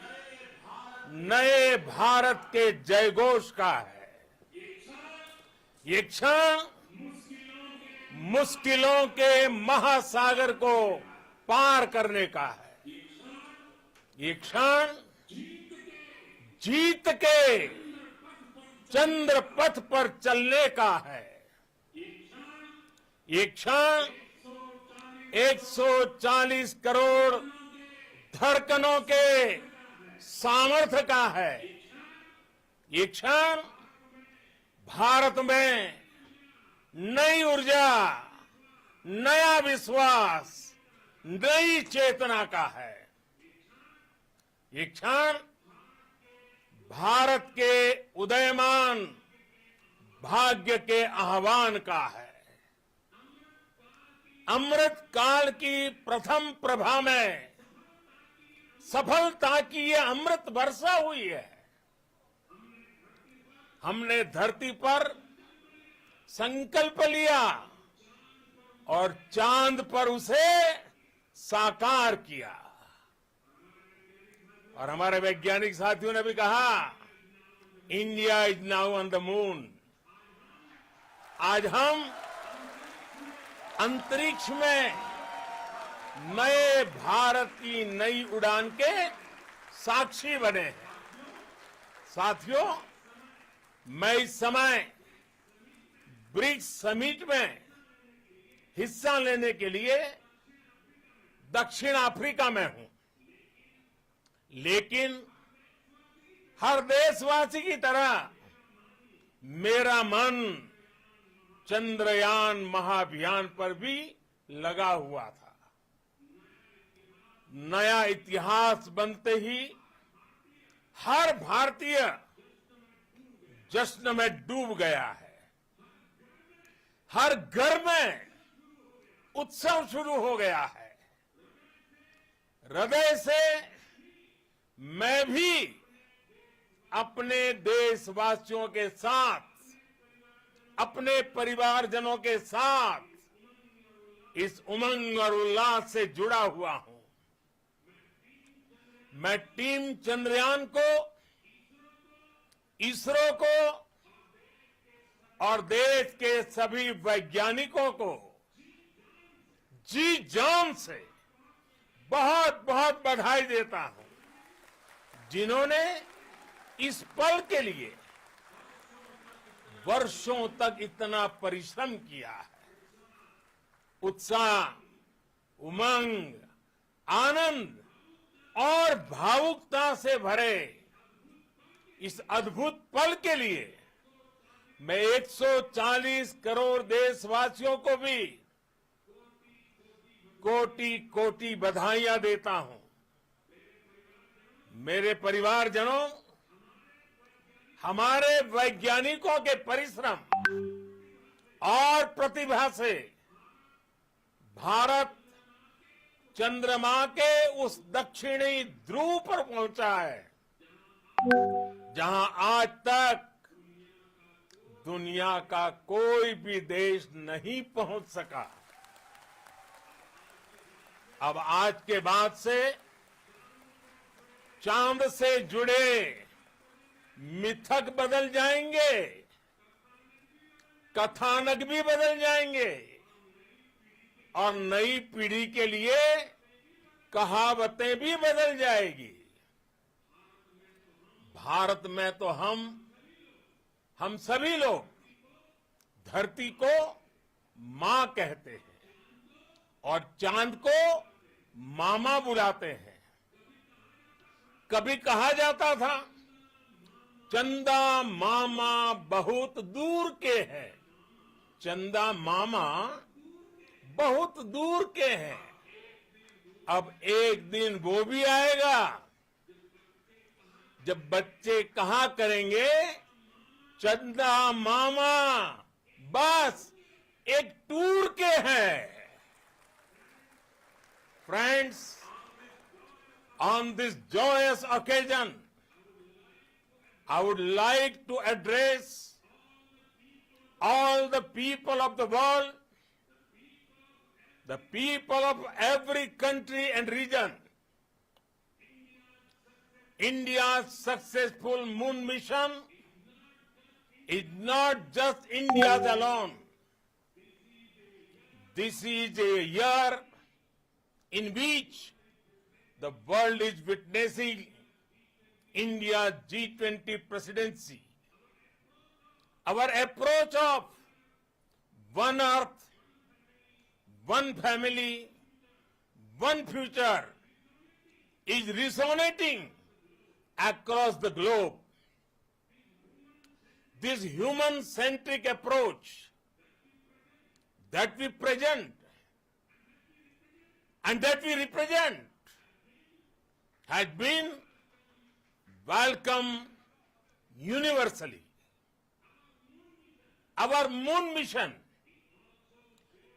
Speaker 6: नए भारत के जयघोष का है। ये क्षण मुश्किलों के महासागर को पार करने का है। ये क्षण जीत के चंद्र पथ पर चलने का है। ये क्षण 140 करोड़ धड़कनों के सामर्थ्य का है। ये क्षण भारत में नई ऊर्जा, नया विश्वास, नई चेतना का है। ये क्षण भारत के उदयमान भाग्य के आह्वान का है। अमृत काल की प्रथम प्रभा में सफलता की ये अमृत वर्षा हुई है। हमने धरती पर संकल्प लिया और चांद पर उसे साकार किया। और हमारे वैज्ञानिक साथियों ने भी कहा, India is now on the moon. आज हम अंतरिक्ष में नए भारत की नई उड़ान के साक्षी बने हैं। साथियों, मैं इस समय ब्रिक्स समिट में हिस्सा लेने के लिए दक्षिण अफ्रीका में हूं, लेकिन हर देशवासी की तरह मेरा मन चंद्रयान महाअभियान पर भी लगा हुआ था। नया इतिहास बनते ही हर भारतीय जश्न में डूब गया है। हर घर में उत्सव शुरू हो गया है। हृदय से मैं भी अपने देशवासियों के साथ, अपने परिवारजनों के साथ इस उमंग और उल्लास से जुड़ा हुआ हूं। मैं टीम चंद्रयान को, इसरो को और देश के सभी वैज्ञानिकों को जी जान से बहुत बहुत बधाई देता हूं, जिन्होंने इस पल के लिए वर्षों तक इतना परिश्रम किया है। उत्साह, उमंग, आनंद और भावुकता से भरे इस अद्भुत पल के लिए मैं 140 करोड़ देशवासियों को भी कोटि कोटि बधाइयां देता हूं। मेरे परिवारजनों, हमारे वैज्ञानिकों के परिश्रम और प्रतिभा से भारत चंद्रमा के उस दक्षिणी ध्रुव पर पहुंचा है, जहां आज तक दुनिया का कोई भी देश नहीं पहुंच सका। अब आज के बाद से चांद से जुड़े मिथक बदल जाएंगे, कथानक भी बदल जाएंगे और नई पीढ़ी के लिए कहावतें भी बदल जाएगी। भारत में तो हम सभी लोग धरती को मां कहते हैं और चांद को मामा बुलाते हैं। कभी कहा जाता था, चंदा मामा बहुत दूर के हैं। चंदा मामा बहुत दूर के हैं। अब एक दिन वो भी आएगा जब बच्चे कहा करेंगे, चंदा मामा बस एक टूर के हैं। Friends, on this joyous occasion, I would like to address all the people of the world, the people of every country and region. India's successful moon mission is not just India's alone. This is a year in which the world is witnessing India's G20 presidency. Our approach of one earth, one family, one future is resonating across the globe. This human-centric approach that we present and that we represent has been welcomed universally. Our moon mission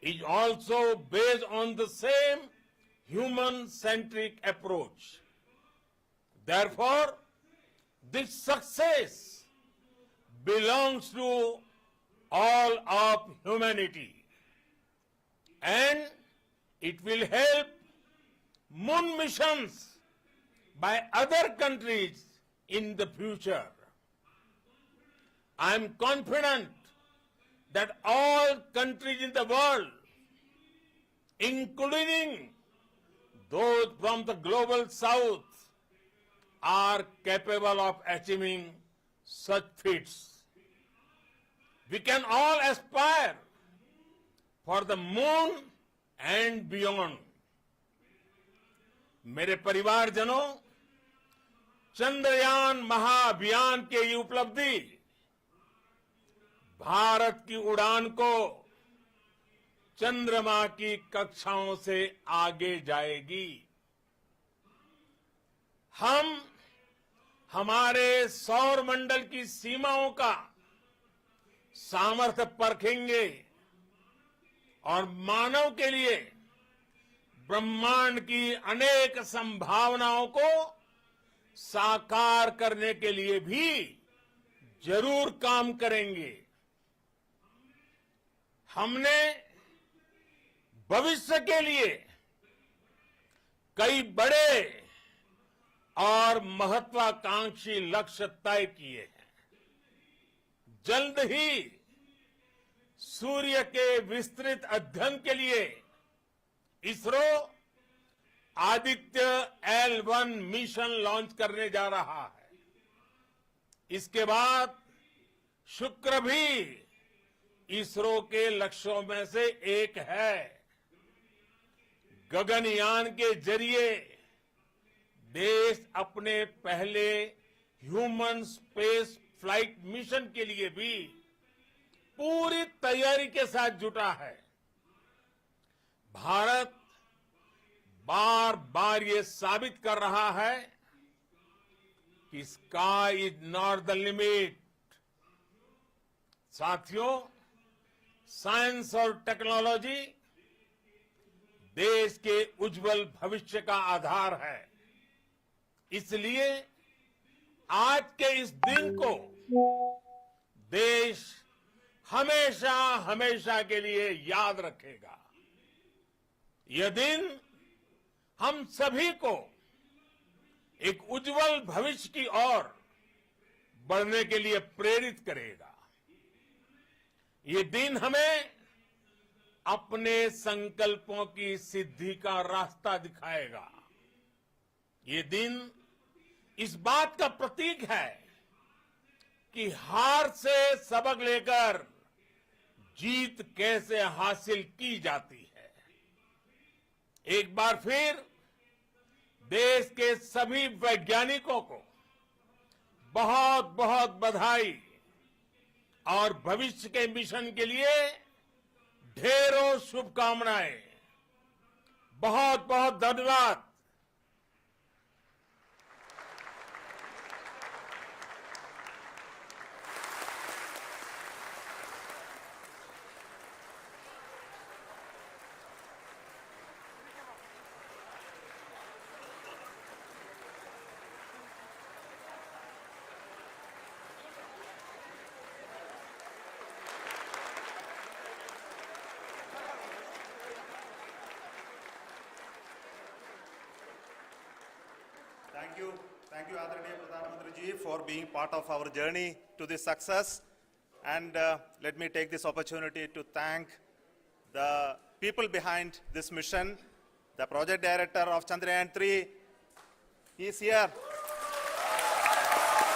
Speaker 6: is also based on the same human-centric approach. Therefore, this success belongs to all of humanity. and it will help moon missions by other countries in the future. I am confident that all countries in the world, including those from the global south, are capable of achieving such feats. We can all aspire for the moon and beyond. मेरे परिवारजनों, चंद्रयान महाअभियान के ये उपलब्धि भारत की उड़ान को चंद्रमा की कक्षाओं से आगे जाएगी। हम हमारे सौर मंडल की सीमाओं का सामर्थ्य परखेंगे और मानव के लिए ब्रह्मांड की अनेक संभावनाओं को साकार करने के लिए भी जरूर काम करेंगे। हमने भविष्य के लिए कई बड़े और महत्वाकांक्षी लक्ष्य तय किए हैं। जल्द ही सूर्य के विस्तृत अध्ययन के लिए ISRO Aditya L1 mission launch करने जा रहा है। इसके बाद शुक्र भी इसरो के लक्ष्यों में से एक है। गगनयान के जरिए देश अपने पहले ह्यूमन स्पेस फ्लाइट मिशन के लिए भी पूरी तैयारी के साथ जुटा है। भारत बार बार ये साबित कर रहा है कि sky is not the limit. साथियों, साइंस और टेक्नोलॉजी देश के उज्जवल भविष्य का आधार है। इसलिए आज के इस दिन को देश हमेशा हमेशा के लिए याद रखेगा। यह दिन हम सभी को एक उज्जवल भविष्य की ओर बढ़ने के लिए प्रेरित करेगा। ये दिन हमें अपने संकल्पों की सिद्धि का रास्ता दिखाएगा। ये दिन इस बात का प्रतीक है कि हार से सबक लेकर जीत कैसे हासिल की जाती है। एक बार फिर देश के सभी वैज्ञानिकों को बहुत बहुत बधाई और भविष्य के मिशन के लिए ढेरों शुभकामनाएं। बहुत बहुत धन्यवाद।
Speaker 5: Thank you, Adranaya Pradhan Mantri ji, for being part of our journey to this success. And let me take this opportunity to thank the people behind this mission. The project director of Chandrayaan 3, he is here.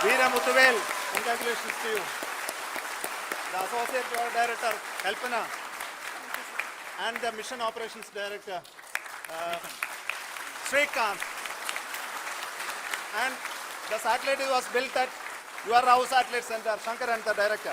Speaker 5: Veera Muthuvel, congratulations to you. The associate project director, Kalpana, and the mission operations director, Srikanth. And the satellite was built at your Rao Satellite Center, Shankar and the director.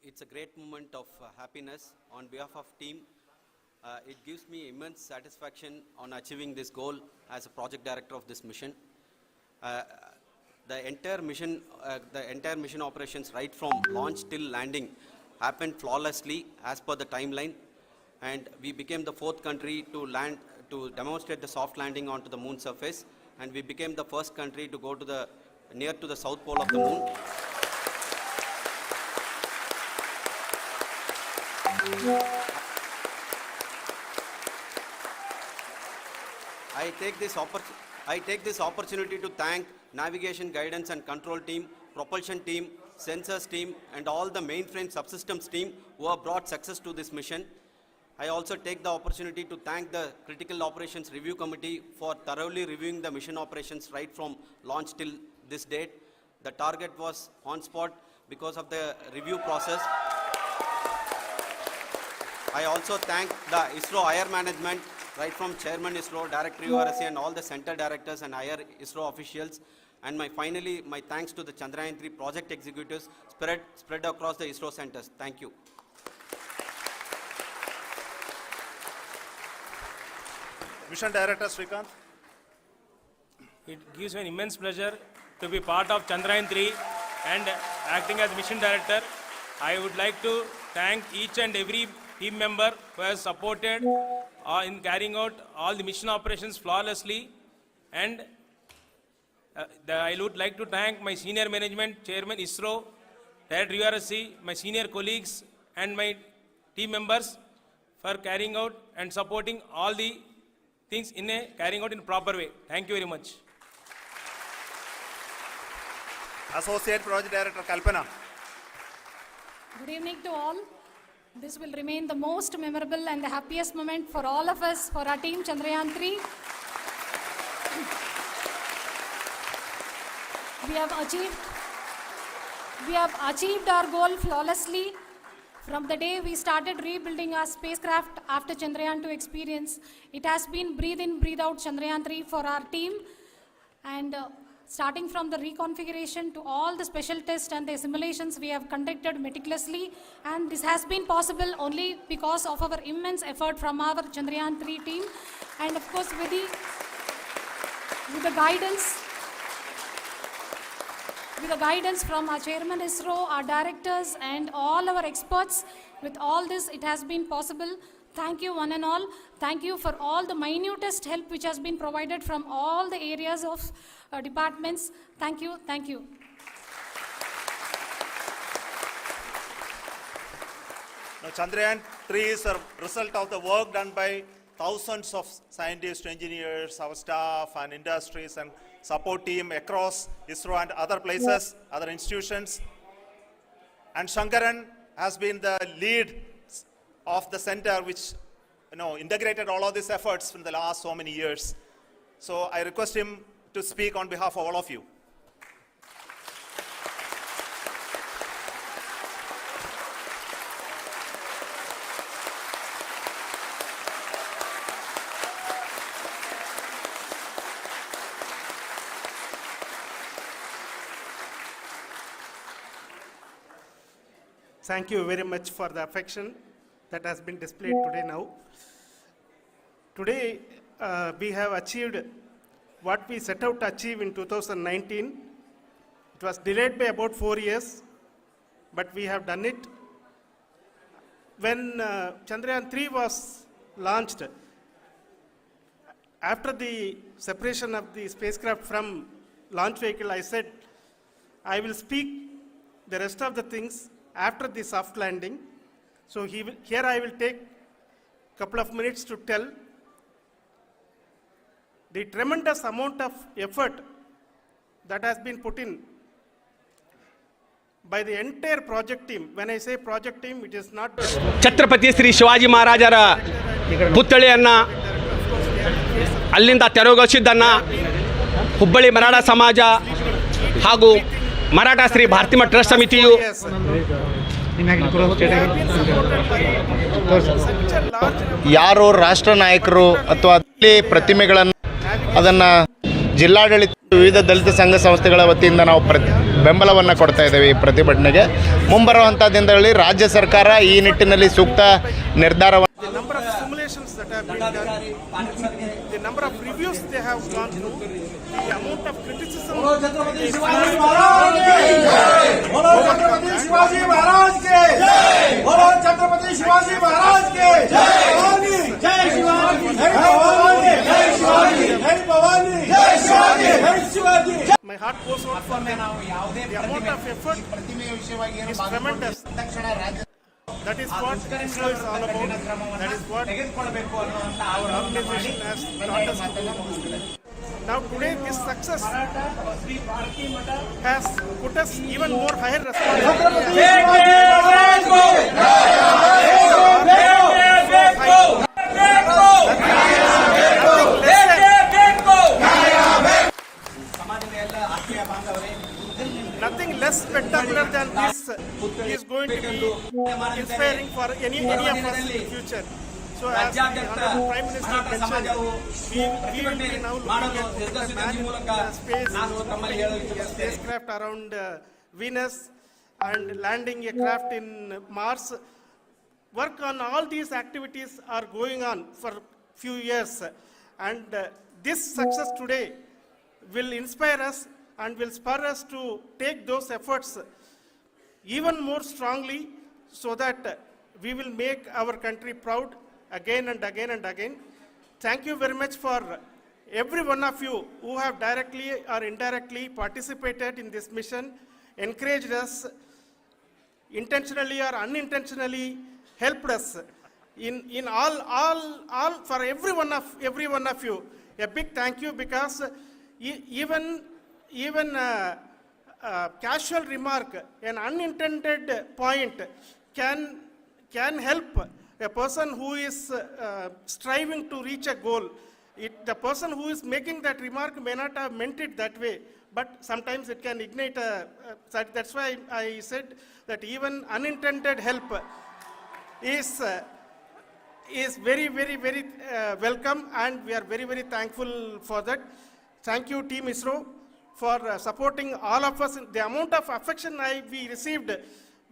Speaker 7: It's a great moment of happiness on behalf of team. It gives me immense satisfaction on achieving this goal as a project director of this mission. The entire mission operations, right from launch till landing, happened flawlessly as per the timeline, and we became the 4th country to land, to demonstrate the soft landing onto the moon surface, and we became the first country to go to the near to the south pole of the moon. I take this opportunity to thank navigation, guidance and control team, propulsion team, sensors team and all the mainframe subsystems team who have brought success to this mission. I also take the opportunity to thank the Critical Operations Review Committee for thoroughly reviewing the mission operations right from launch till this date. The target was on spot because of the review process. I also thank the ISRO higher management, right from Chairman ISRO, Director URSC and all the center directors and higher ISRO officials. And finally, my thanks to the Chandrayaan 3 project executives spread across the ISRO centers. Thank you.
Speaker 5: Mission Director Srikanth.
Speaker 8: It gives me an immense pleasure to be part of Chandrayaan 3 and acting as mission director. I would like to thank each and every team member who has supported in carrying out all the mission operations flawlessly, and I would like to thank my senior management, Chairman ISRO, Director URSC, my senior colleagues and my team members for carrying out and supporting all the things in a carrying out in a proper way. Thank you very much.
Speaker 5: Associate Project Director Kalpana.
Speaker 3: Good evening to all. This will remain the most memorable and the happiest moment for all of us, for our team Chandrayaan 3. We have achieved our goal flawlessly. From the day we started rebuilding our spacecraft after Chandrayaan 2 experience, it has been breathe in, breathe out Chandrayaan 3 for our team. And starting from the reconfiguration to all the special tests and the simulations we have conducted meticulously, and this has been possible only because of our immense effort from our Chandrayaan 3 team, and of course with the guidance from our Chairman ISRO, our directors and all our experts. With all this, it has been possible. Thank you one and all. Thank you for all the minutest help which has been provided from all the areas of departments. Thank you. Thank you.
Speaker 5: Now, Chandrayaan 3 is a result of the work done by thousands of scientists, engineers, our staff and industries and support team across ISRO and other places, other institutions. And Shankaran has been the lead of the center which integrated all of these efforts in the last so many years. So I request him to speak on behalf of all of you.
Speaker 9: Thank you very much for the affection that has been displayed today now. Today, we have achieved what we set out to achieve in 2019. It was delayed by about 4 years, but we have done it. When Chandrayaan 3 was launched, after the separation of the spacecraft from launch vehicle, I said, I will speak the rest of the things after the soft landing. So here I will take a couple of minutes to tell the tremendous amount of effort that has been put in by the entire project team. When I say project team, it is not
Speaker 10: Chhatrapati Shri Shivaji ಮಹಾರಾಜರ ಪುತ್ಥಳಿಯನ್ನು ಅಲ್ಲಿಂದ ತೆರವುಗೊಳಿಸಿದ್ದನ್ನು ಹುಬ್ಬಳ್ಳಿ ಮರಾಠ ಸಮಾಜ ಹಾಗೂ ಮರಾಠ ಶ್ರೀ ಭಾರತೀಯ trust ಸಮಿತಿಯು
Speaker 11: ಯಾರು ರಾಷ್ಟ್ರ ನಾಯಕರು ಅಥವಾ ಪ್ರತಿಮೆಗಳನ್ನು ಅದನ್ನು ಜಿಲ್ಲಾಡಳಿತ ವಿವಿಧ ದಲಿತ ಸಂಘ ಸಂಸ್ಥೆಗಳ ವತಿಯಿಂದ ನಾವು ಬೆಂಬಲವನ್ನು ಕೊಡ್ತಾ ಇದ್ದೇವೆ ಈ ಪ್ರತಿಭಟನೆಗೆ. ಮುಂಬರುವಂಥ ದಿನಗಳಲ್ಲಿ ರಾಜ್ಯ ಸರ್ಕಾರ ಈ ನಿಟ್ಟಿನಲ್ಲಿ ಸೂಕ್ತ ನಿರ್ಧಾರವನ್ನು
Speaker 9: the number of simulations that have been done, the number of reviews they have gone through, the amount of criticism they faced, my heart goes out for them. The amount of effort is tremendous. That is what ISRO is all about. That is what our organization has taught us to do. Now today this success has put us even more higher responsibility. Nothing less spectacular than this is going to be inspiring for any of us in the future. So as the Honorable Prime Minister mentioned, we will be now looking at the man in space, a spacecraft around Venus and landing a craft in Mars. Work on all these activities are going on for few years, and this success today will inspire us and will spur us to take those efforts even more strongly, so that we will make our country proud again and again and again. Thank you very much for every one of you who have directly or indirectly participated in this mission, encouraged us, intentionally or unintentionally helped us in all for every one of you. A big thank you, because even casual remark, an unintended point can help a person who is striving to reach a goal. The person who is making that remark may not have meant it that way, but sometimes it can ignite that's why I said that even unintended help is very, very, very welcome, and we are very, very thankful for that. Thank you, Team ISRO, for supporting all of us. The amount of affection we received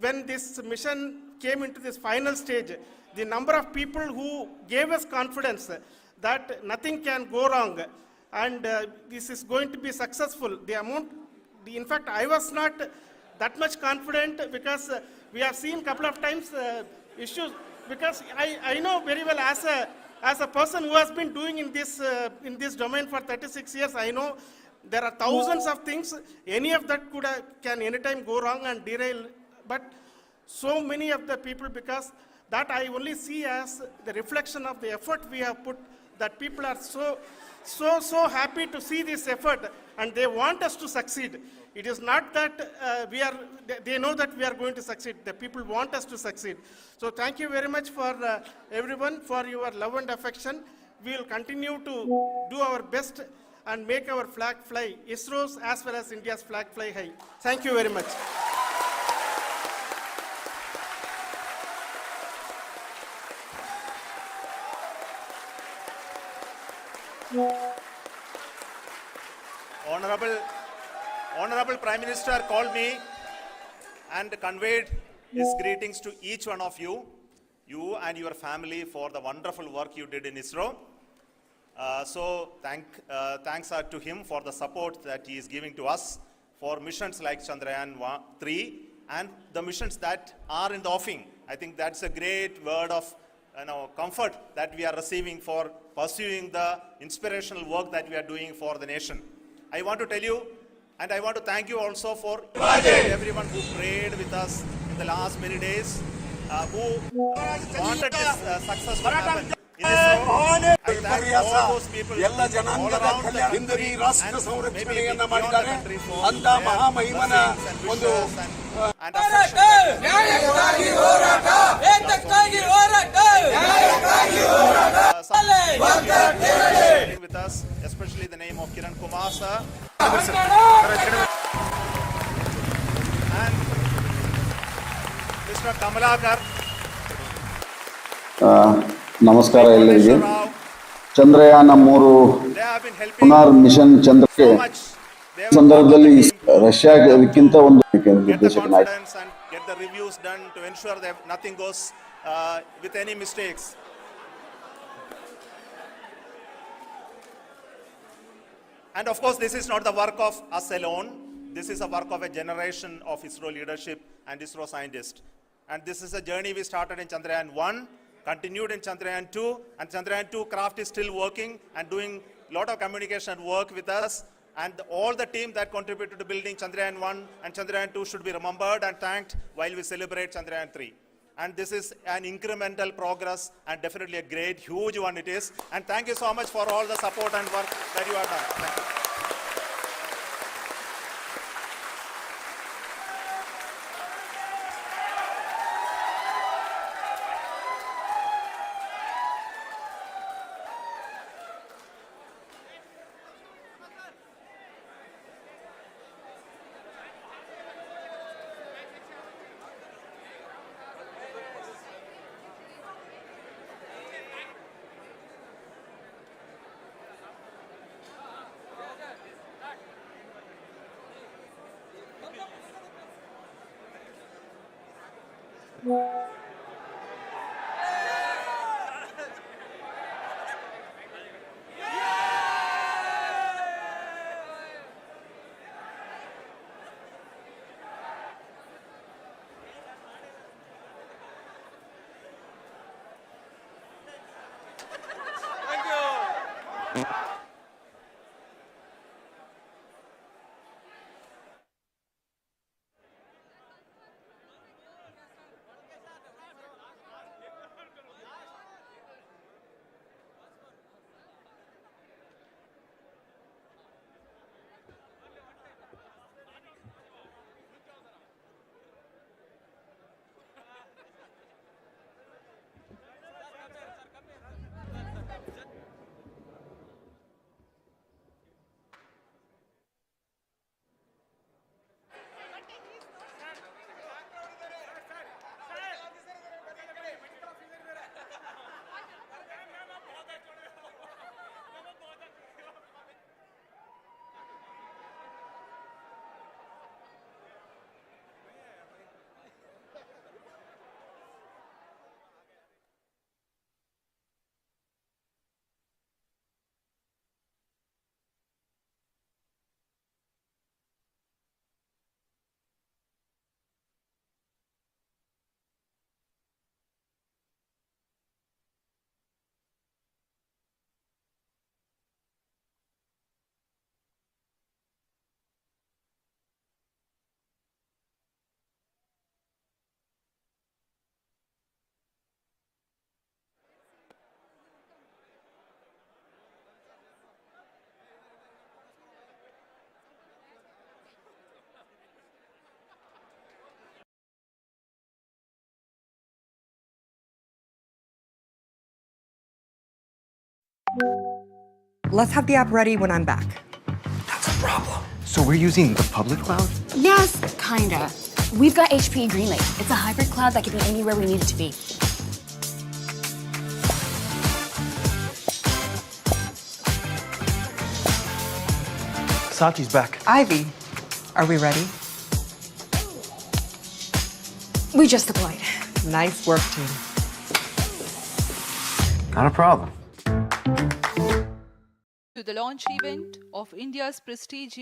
Speaker 9: when this mission came into this final stage, the number of people who gave us confidence that nothing can go wrong and this is going to be successful. In fact, I was not that much confident, because we have seen couple of times issues, because I know very well as a person who has been doing in this domain for 36 years, I know there are thousands of things. Any of that can anytime go wrong and derail. But so many of the people, because that I only see as the reflection of the effort we have put, that people are so happy to see this effort and they want us to succeed. It is not that they know that we are going to succeed. The people want us to succeed. So thank you very much for everyone, for your love and affection. We will continue to do our best and make our flag fly, ISRO's as well as India's flag fly high. Thank you very much.
Speaker 5: Honorable Prime Minister called me and conveyed his greetings to each one of you and your family, for the wonderful work you did in ISRO. So thanks are to him for the support that he is giving to us for missions like Chandrayaan 3 and the missions that are in the offing. I think that's a great word of comfort that we are receiving for pursuing the inspirational work that we are doing for the nation. I want to tell you, and I want to thank you also for everyone who prayed with us in the last many days, who wanted this success to happen. I thank all those people all around the country and maybe beyond the country for their blessings and wishes and affection. With us, especially the name of Kiran Kumar sir and Mr. Kamalakar.
Speaker 12: ನಮಸ್ಕಾರ ಎಲ್ಲರಿಗೆ. ಚಂದ್ರಯಾನ 3 ಪುನರ್ mission ಚಂದ್ರಕ್ಕೆ ಸಂದರ್ಭದಲ್ಲಿ ರಷ್ಯಾಕ್ಕಿಂತ ಒಂದು ನಿರ್ದೇಶಕನಾಗಿ
Speaker 5: Get the reviews done to ensure that nothing goes with any mistakes. And of course, this is not the work of us alone. This is a work of a generation of ISRO leadership and ISRO scientists. And this is a journey we started in Chandrayaan 1, continued in Chandrayaan 2, and Chandrayaan 2 craft is still working and doing a lot of communication work with us. And all the team that contributed to building Chandrayaan 1 and Chandrayaan 2 should be remembered and thanked while we celebrate Chandrayaan 3. And this is an incremental progress and definitely a great, huge one it is. And thank you so much for all the support and work that you have done. Thank you.
Speaker 13: Let's have the app ready when I'm back.
Speaker 4: That's a problem. So we're using the public cloud?
Speaker 14: Yes, kinda. We've got HP GreenLake. It's a hybrid cloud that can be anywhere we need it to be.
Speaker 4: Sachi's back.
Speaker 13: Ivy, are we ready?
Speaker 14: We just deployed.
Speaker 13: Nice work, team.
Speaker 4: Not a problem.
Speaker 15: To the launch event of India's prestigious